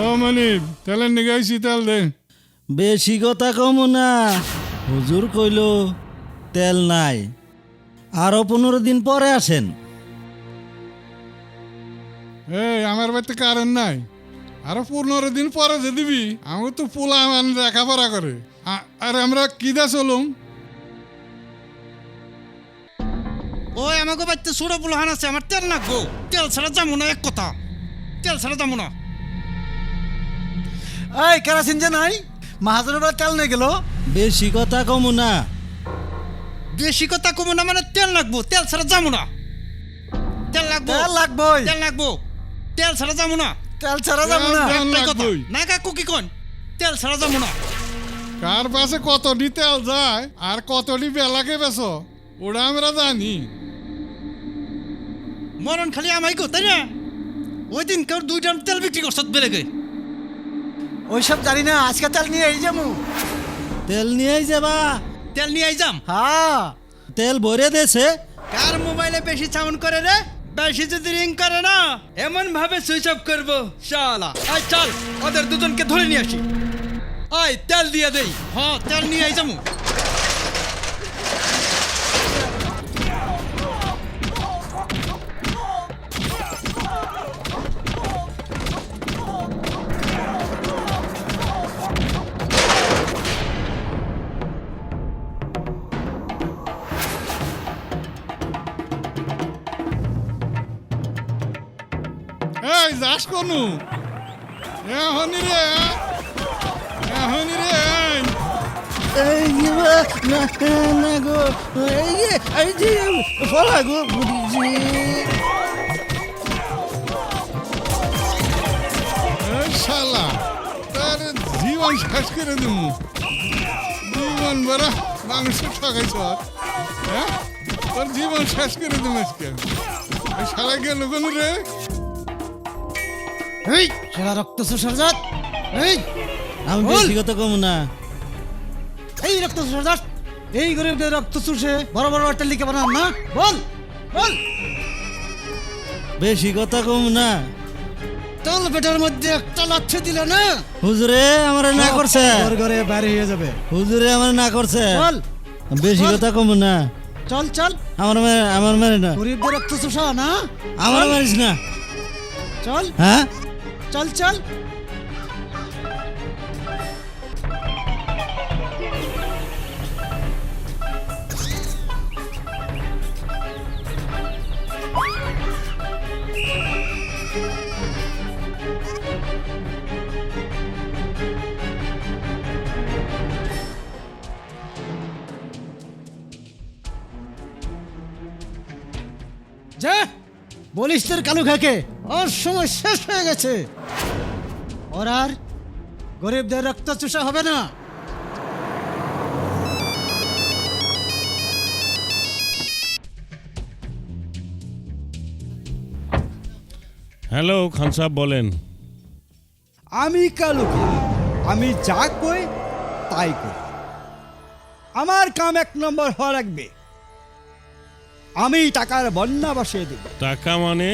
ও মনিব তেলের নিগাইছি তেল দে। বেশি কথা কম না, হুজুর কইল তেল নাই, আরো 15 দিন পরে আসেন। এই আমার বাড়িতে কারেন্ট নাই, আরো 15 দিন পরে যে দিবি। আমি তো পোলা মানে লেখাপড়া করে, আর আমরা কি দা চলুম। ওই আমাকে বাড়িতে ছোট পোলাহান আছে, আমার তেল নাকবো। তেল ছাড়া যাবো না, এক কথা, তেল ছাড়া যাবো না। এই কেরাসিন যে নাই, মাহাজনের বেলা তেল নিয়ে গেল। বেশি কথা কম না। বেশি কথা কমো না মানে তেল লাগবো, তেল ছাড়া যাবো না। তেল লাগবো, তেল লাগবই, তেল লাগবো, তেল ছাড়া যাবো না। তেল ছাড়া যাবো না। তেল একটাই কথা, লাগবই। না কাকু কি কন, তেল ছাড়া যাবো না। কার পাশে কতটি তেল যায় আর কতটি বেলাকে বেছ ওটা আমরা জানি। মরণ খালি আমাই গো, তাই না? ওই দিন কেউ 2 ড্রাম তেল বিক্রি করছত বেড়ে গে। ওইসব জানি না, আজকে তেল নিয়ে এই যাবো। তেল নিয়েই যাবা? তেল নিয়ে যাম। হ্যাঁ, তেল ভরে দেছে। কার মোবাইলে বেশি সাউন্ড করে রে? বেশি যদি রিং করে না, এমন ভাবে সুইচ অফ করবো শালা। আয় চল, ওদের দুজনকে ধরে নিয়ে আসি। আয় তেল দিয়ে দেই। হ্যাঁ তেল নিয়ে আই যামু। এই যাস কোনু এখনই রে, এখনই রে। এই না না গো, এই যে ফলা গো বুঝি। এই শালা তার জীবন শেষ করে দিব। জীবন বড় মানুষ ঠকাইছ, হ্যাঁ? তোর জীবন শেষ করে দিব আজকে। এই শালা গেল কোনু রে? এই সেরা রক্ত সুসরজাত। এই আমি বল। বেশি কথা কম না। এই রক্ত সুসরজাত, এই গরিবদের রক্ত চুষে বড় বড় অট্টালিকা বানান না? বল বল। বেশি কথা কম না। তোর পেটের মধ্যে একটা লাচ্ছি দিল না, হুজুরে আমার না করছে, ঘর ঘরে বাইরে হয়ে যাবে। হুজুরে আমার না করছে। চল বেশি চল। কথা কম না। চল চল, আমার মেরে না, গরিবদের রক্ত চুষা না। আমার মারিস না। চল হ্যাঁ চল চল। যা বলিস তোর কালু খাকে, ওর সময় শেষ হয়ে গেছে। ওর আর গরিবদের রক্ত চুষা হবে না। হ্যালো খান সাহেব বলেন। আমি কালু খান, আমি যা কই তাই করি। আমার কাম 1 নম্বর হওয়া লাগবে। আমি টাকার বন্যা বসিয়ে দেব। টাকা মানে?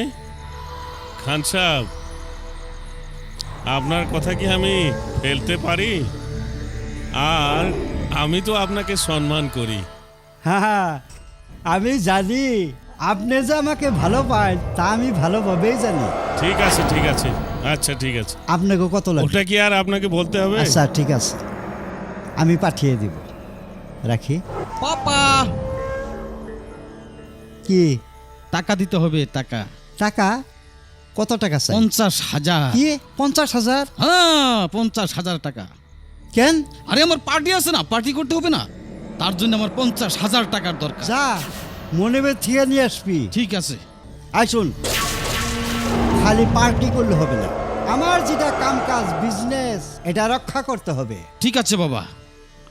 খান সাহেব আপনার কথা কি আমি ফেলতে পারি? আর আমি তো আপনাকে সম্মান করি। হ্যাঁ, আমি জানি আপনি যে আমাকে ভালো পান তা আমি ভালোভাবেই জানি। ঠিক আছে ঠিক আছে, আচ্ছা ঠিক আছে। আপনাকে কত লাগবে? ওটা কি আর আপনাকে বলতে হবে? আচ্ছা ঠিক আছে, আমি পাঠিয়ে দিব। রাখি। পাপা কি টাকা দিতে হবে, টাকা। টাকা? কত টাকা চাই? 50,000। কি 50,000? হ্যাঁ 50,000 টাকা। কেন? আরে আমার পার্টি আছে না, পার্টি করতে হবে না, তার জন্য আমার 50,000 টাকার দরকার। যা মনে থেকে নিয়ে আসবি। ঠিক আছে। আইসুন, খালি পার্টি করলে হবে না, আমার যেটা কাম কাজ বিজনেস এটা রক্ষা করতে হবে। ঠিক আছে বাবা,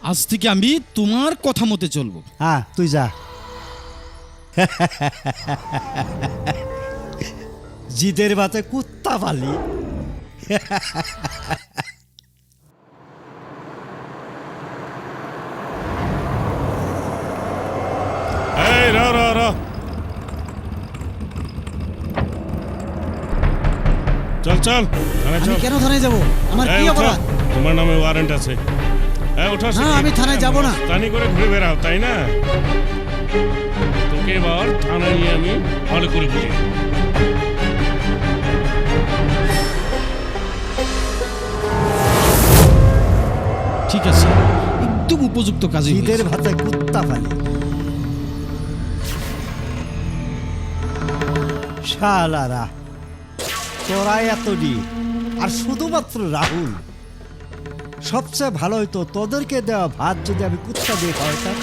আজ থেকে আমি তোমার কথা মতে চলবো। হ্যাঁ তুই যা। জিদের বাতে কুত্তা পালি। এই র র র চল চল থানায় আমি চল। কেন থানায় যাব? আমার এই কি ওঠো, অপরাধ? তোমার নামে ওয়ারেন্ট আছে। ওঠো, না, আমি থানায় যাব না। মস্তানি করে ঘুরে বেড়াও তাই না? তোকে এবার থানায় নিয়ে আমি ভালো করে বুঝি। ঠিক আছে, একদম উপযুক্ত কাজই ঈদের ভাতে কুত্তা পালি। শালারা, তোরা এতটি আর শুধুমাত্র রাহুল। সবচেয়ে ভালো হইতো তোদেরকে দেওয়া ভাত যদি আমি কুত্তা দিয়ে খাওয়াইতাম।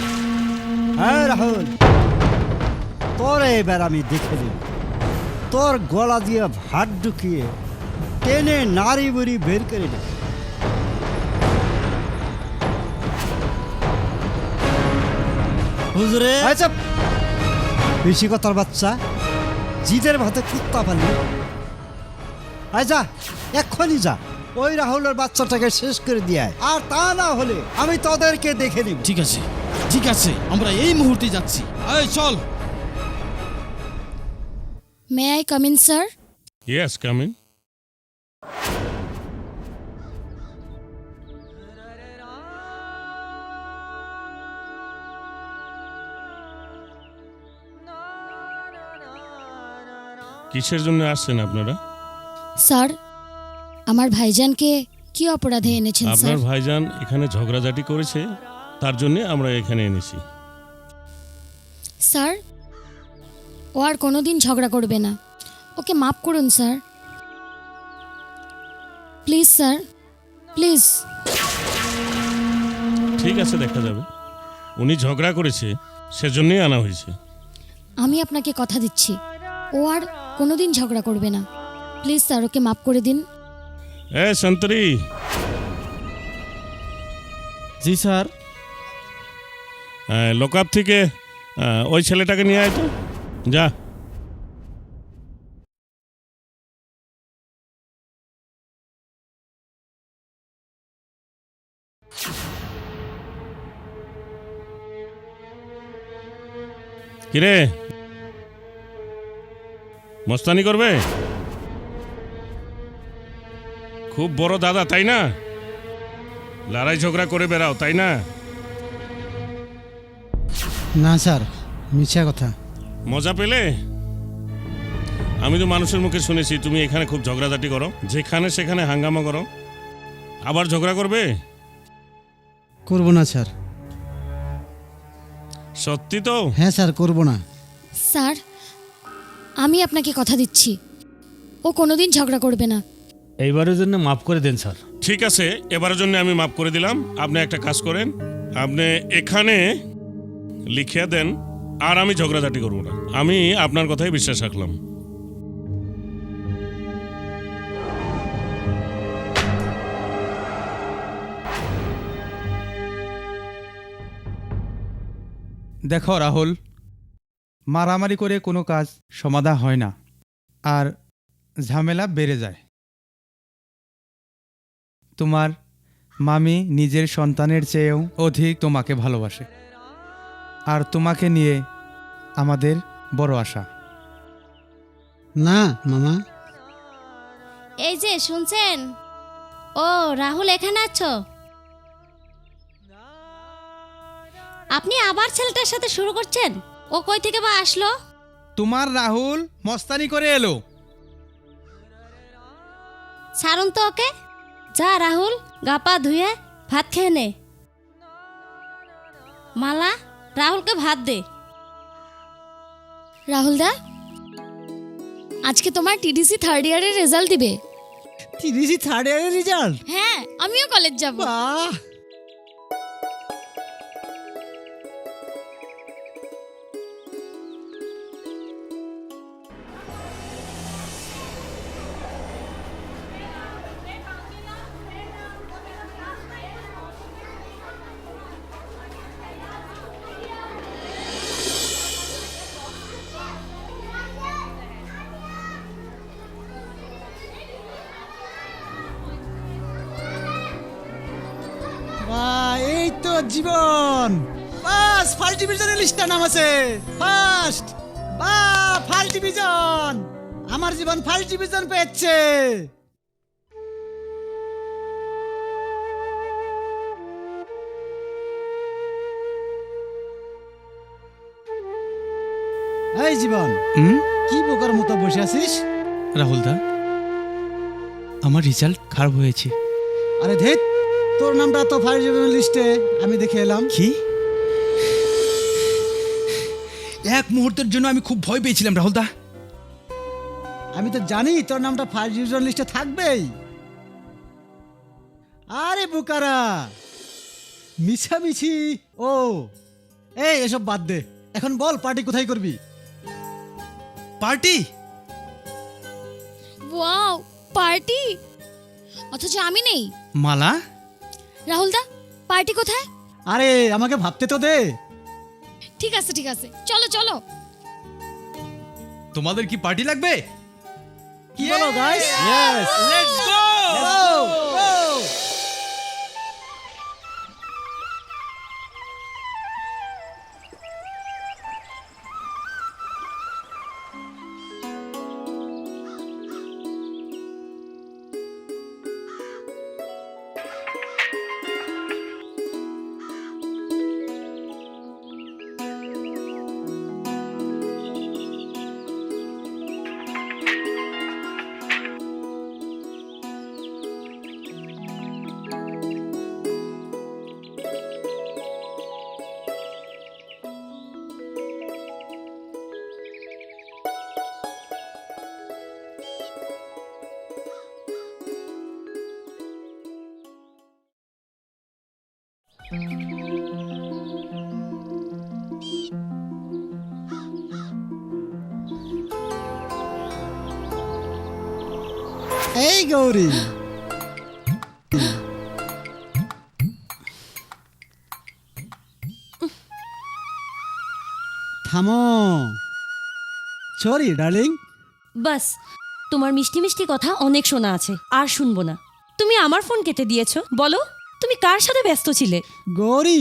হ্যাঁ রাহুল, তোর এবার আমি দেখে নেব। তোর গলা দিয়ে ভাত ঢুকিয়ে টেনে নাড়ি বুড়ি বের করে নেব। হুজুরে আচ্ছা, বেশি কথার বাচ্চা, জিদের ভাতে কুত্তা পালি। আচ্ছা, এক্ষুনি যা, ওই রাহুলের বাচ্চাটাকে শেষ করে দিয়ে আয়। আর তা না হলে আমি তোদেরকে দেখে নিব। ঠিক আছে, ঠিক আছে, আমরা এই মুহূর্তে যাচ্ছি। এই চল। May I come in, sir? Yes, come in. কিসের জন্য আসছেন আপনারা? স্যার, আমার ভাইজানকে কি অপরাধে এনেছেন স্যার? আপনার ভাইজান এখানে ঝগড়াঝাটি করেছে, তার জন্য আমরা এখানে এনেছি। স্যার, ও আর কোনোদিন ঝগড়া করবে না। ওকে মাফ করুন স্যার, প্লিজ স্যার, প্লিজ। ঠিক আছে, দেখা যাবে। উনি ঝগড়া করেছে, সেজন্যই আনা হয়েছে। আমি আপনাকে কথা দিচ্ছি, ও আর কোনোদিন ঝগড়া করবে না। প্লিজ স্যার, ওকে মাফ করে দিন। সন্তরি, জি স্যার। লোকআপ থেকে ওই ছেলেটাকে নিয়ে আয় তো, যা। কিরে, মস্তানি করবে? খুব বড় দাদা তাই না? লড়াই ঝগড়া করে বেড়াও তাই না? না স্যার, মিথ্যা কথা। মজা পেলে? আমি তো মানুষের মুখে শুনেছি তুমি এখানে খুব ঝগড়াঝাটি করো, যেখানে সেখানে হাঙ্গামা করো। আবার ঝগড়া করবে? করব না স্যার। সত্যি তো? হ্যাঁ স্যার, করব না। স্যার, আমি আপনাকে কথা দিচ্ছি, ও কোনোদিন ঝগড়া করবে না। এইবারের জন্য মাফ করে দেন স্যার। ঠিক আছে, এবারের জন্য আমি মাফ করে দিলাম। আপনি একটা কাজ করেন, আপনি এখানে লিখিয়ে দেন, আর আমি ঝগড়াঝাটি করব না। আমি আপনার কথাই বিশ্বাস রাখলাম। দেখো রাহুল, মারামারি করে কোনো কাজ সমাধা হয় না, আর ঝামেলা বেড়ে যায়। তোমার মামি নিজের সন্তানের চেয়েও অধিক তোমাকে ভালোবাসে, আর তোমাকে নিয়ে আমাদের বড় আশা। না মামা। এই যে শুনছেন, ও রাহুল এখানে আছো? আপনি আবার ছেলেটার সাথে শুরু করছেন? ও কই থেকে বা আসলো? তোমার রাহুল মস্তানি করে এলো। ছাড়ুন তো ওকে। যা রাহুল, গা পা ধুয়ে ভাত খেয়ে নে। মালা, রাহুলকে ভাত দে। রাহুল দা, আজকে তোমার টিডিসি থার্ড ইয়ারের রেজাল্ট দিবে। টিডিসি থার্ড ইয়ারের রেজাল্ট? হ্যাঁ, আমিও কলেজ যাব। বাহ! এই তো জীবন। বাস, ফার্স্ট ডিভিশনের লিস্টে নাম আছে। ফার্স্ট বা ফার্স্ট ডিভিশন। আমার জীবন ফার্স্ট ডিভিশন পেয়েছে। এই জীবন, কি বোকার মতো বসে আছিস? রাহুল দা, আমার রেজাল্ট খারাপ হয়েছে। আরে ধেত, তোর নামটা তো ফার্স্ট ডিভিশন লিস্টে আমি দেখে এলাম। কি? এক মুহূর্তের জন্য আমি খুব ভয় পেয়েছিলাম রাহুল দা। আমি তো জানি তোর নামটা ফার্স্ট ডিভিশন লিস্টে থাকবেই। আরে বোকারা, মিছামিছি। ও এই এসব বাদ দে, এখন বল পার্টি কোথায় করবি? পার্টি? Wow, party! অথচ আমি নেই। মালা, রাহুল দা, পার্টি কোথায়? আরে আমাকে ভাবতে তো দে। ঠিক আছে ঠিক আছে, চলো চলো। তোমাদের কি পার্টি লাগবে? কি বলো গাইস? Yes, let's go! এই গৌরী, থামো। Sorry darling. বাস, তোমার মিষ্টি মিষ্টি কথা অনেক শোনা আছে, আর শুনবো না। তুমি আমার ফোন কেটে দিয়েছো, বলো তুমি কার সাথে ব্যস্ত ছিলে? গৌরী,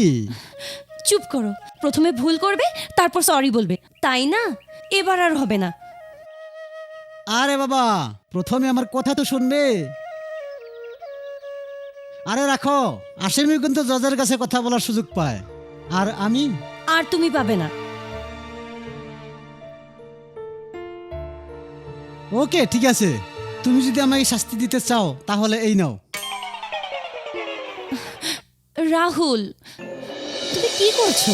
চুপ করো। প্রথমে ভুল করবে, তারপর সরি বলবে, তাই না? এবার আর হবে না। আরে বাবা, প্রথমে আমার কথা তো শুনবে। আরে রাখো, আসামি কিন্তু জজের কাছে কথা বলার সুযোগ পায়, আর আমি। আর তুমি পাবে না। ওকে ঠিক আছে, তুমি যদি আমাকে শাস্তি দিতে চাও তাহলে এই নাও। রাহুল, তুমি কি করছো?